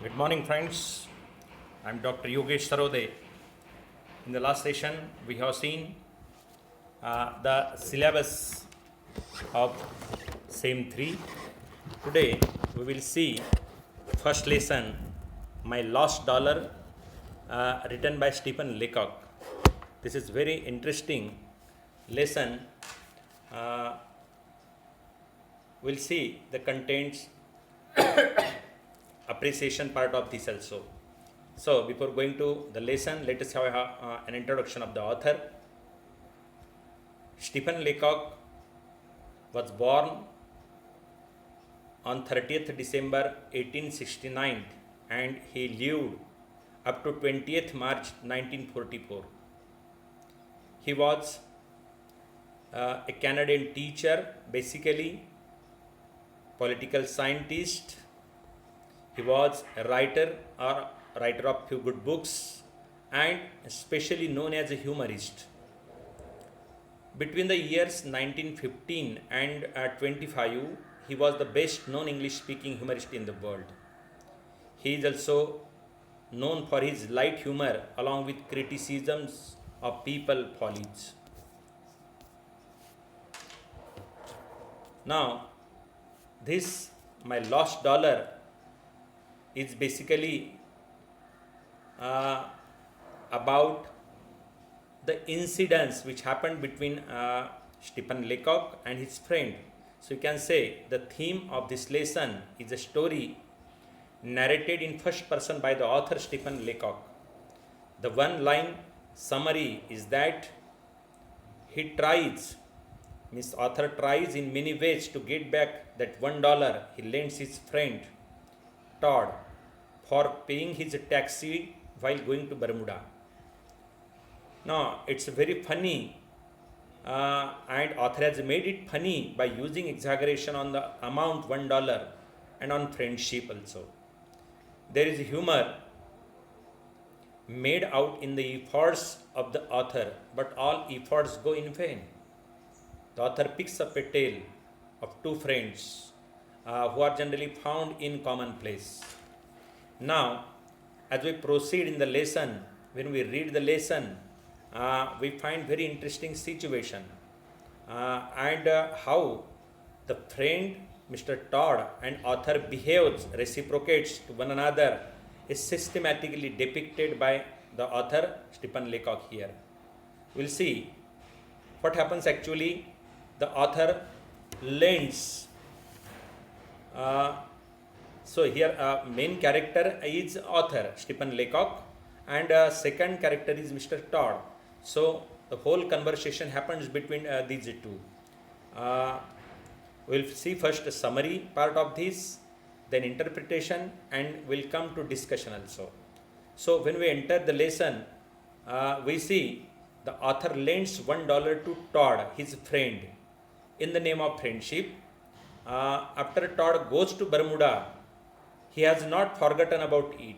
Good morning, friends. I'm Dr. Yogesh Sarode. In the last session, we have seen the syllabus of SAME 3. Today, we will see first lesson, My Lost Dollar, written by Stephen Leacock. This is very interesting lesson. We'll see the contents appreciation part of this also. So before going to the lesson, let us have an introduction of the author. Stephen Leacock was born on 30th December 1869 and he lived up to 20th March 1944. He was a Canadian teacher, basically political scientist. He was a writer of few good books and especially known as a humorist. Between the years 1915 and 25, he was the best known English speaking humorist in the world. He is also known for his light humor along with criticisms of people follies. Now, this My Lost Dollar is basically about the incidents which happened between Stephen Leacock and his friend. So you can say the theme of this lesson is a story narrated in first person by the author Stephen Leacock. The one line summary is that author tries in many ways to get back that $1 he lends his friend Todd for paying his taxi while going to Bermuda. Now, it's very funny and author has made it funny by using exaggeration on the amount $1 and on friendship also. There is humor made out in the efforts of the author, but all efforts go in vain. The author picks up a tale of two friends who are generally found in common place. Now, as we proceed in the lesson, when we read the lesson, we find very interesting situation and how the friend Mr. Todd and author reciprocates to one another is systematically depicted by the author Stephen Leacock here. We'll see what happens actually. The author lends. So here main character is author Stephen Leacock and second character is Mr. Todd. So the whole conversation happens between these two. We'll see first the summary part of this, then interpretation, and we'll come to discussion also. So when we enter the lesson, we see the author lends $1 to Todd, his friend, in the name of friendship. After Todd goes to Bermuda, he has not forgotten about it.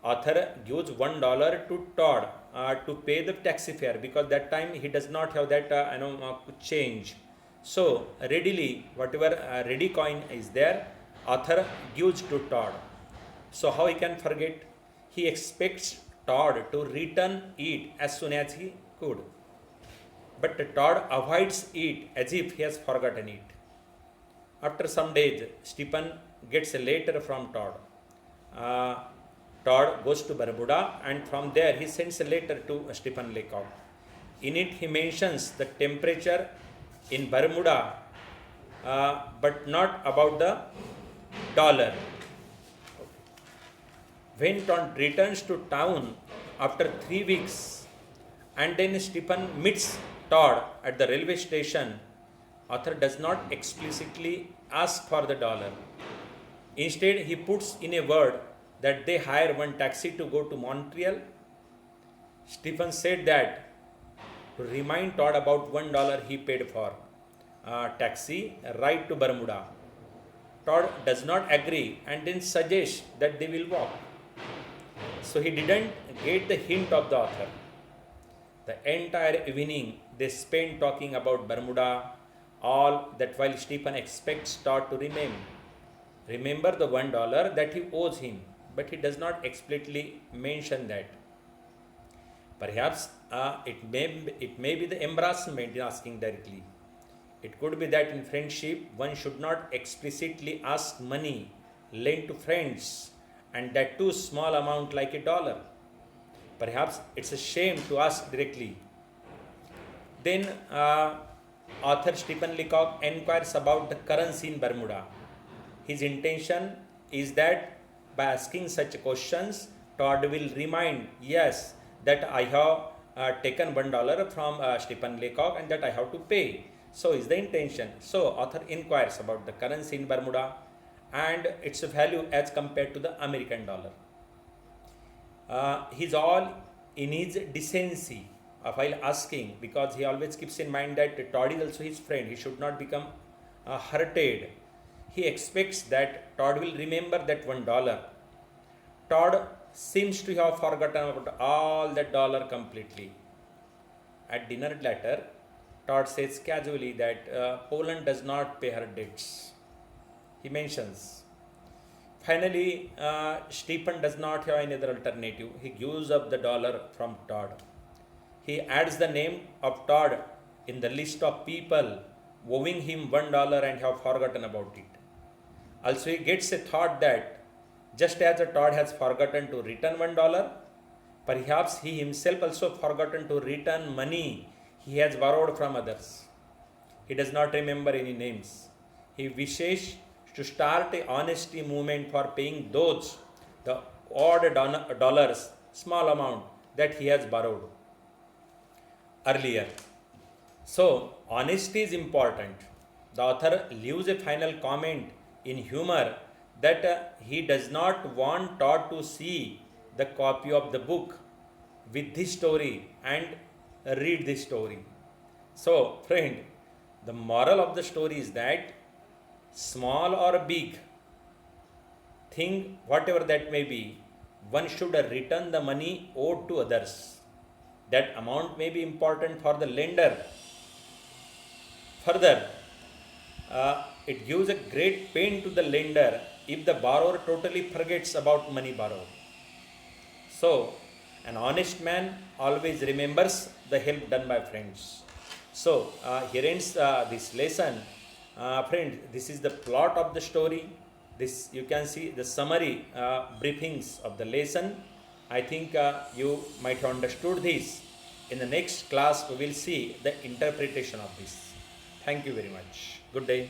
Author gives $1 to Todd to pay the taxi fare because that time he does not have that change. So readily, whatever ready coin is there, author gives to Todd. So how he can forget? He expects Todd to return it as soon as he could. But Todd avoids it as if he has forgotten it. After some days, Stephen gets a letter from Todd. Todd goes to Bermuda and from there he sends a letter to Stephen Leacock. In it he mentions the temperature in Bermuda but not about the dollar. When Todd returns to town after 3 weeks and then Stephen meets Todd at the railway station, author does not explicitly ask for the dollar. Instead, he puts in a word that they hire one taxi to go to Montreal. Stephen said that to remind Todd about $1 he paid for taxi ride to Bermuda. Todd does not agree and then suggests that they will walk. So he didn't get the hint of the author. The entire evening they spent talking about Bermuda, all that while Stephen expects Todd to remember the $1 that he owes him, but he does not explicitly mention that. Perhaps it may be the embarrassment in asking directly. It could be that in friendship one should not explicitly ask money lent to friends, and that too small amount like $1. Perhaps it's a shame to ask directly. Then author Stephen Leacock inquires about the currency in Bermuda. His intention is that by asking such questions, Todd will remind, yes, that I have taken $1 from Stephen Leacock and that I have to pay. So is the intention. So author inquires about the currency in Bermuda and its value as compared to the American dollar. He's all in his decency while asking, because he always keeps in mind that Todd is also his friend. He should not become hurted. He expects that Todd will remember that $1. Todd seems to have forgotten about all that dollar completely. At dinner later, Todd says casually that Poland does not pay her debts. He mentions. Finally, Stephen does not have any other alternative. He gives up the dollar from Todd. He adds the name of Todd in the list of people owing him $1 and have forgotten about it. Also, he gets a thought that just as Todd has forgotten to return $1, perhaps he himself also forgotten to return money he has borrowed from others. He does not remember any names. He wishes to start a honesty movement for paying those the odd dollars, small amount that he has borrowed earlier. So, honesty is important. The author leaves a final comment in humor that he does not want Todd to see the copy of the book with this story and read this story. So, friend, the moral of the story is that small or big thing, whatever that may be, one should return the money owed to others. That amount may be important for the lender. Further, it gives a great pain to the lender if the borrower totally forgets about money borrowed. So, an honest man always remembers the help done by friends. So, here ends this lesson. Friend, this is the plot of the story. This you can see the summary briefings of the lesson. I think you might have understood this. In the next class, we will see the interpretation of this. Thank you very much. Good day.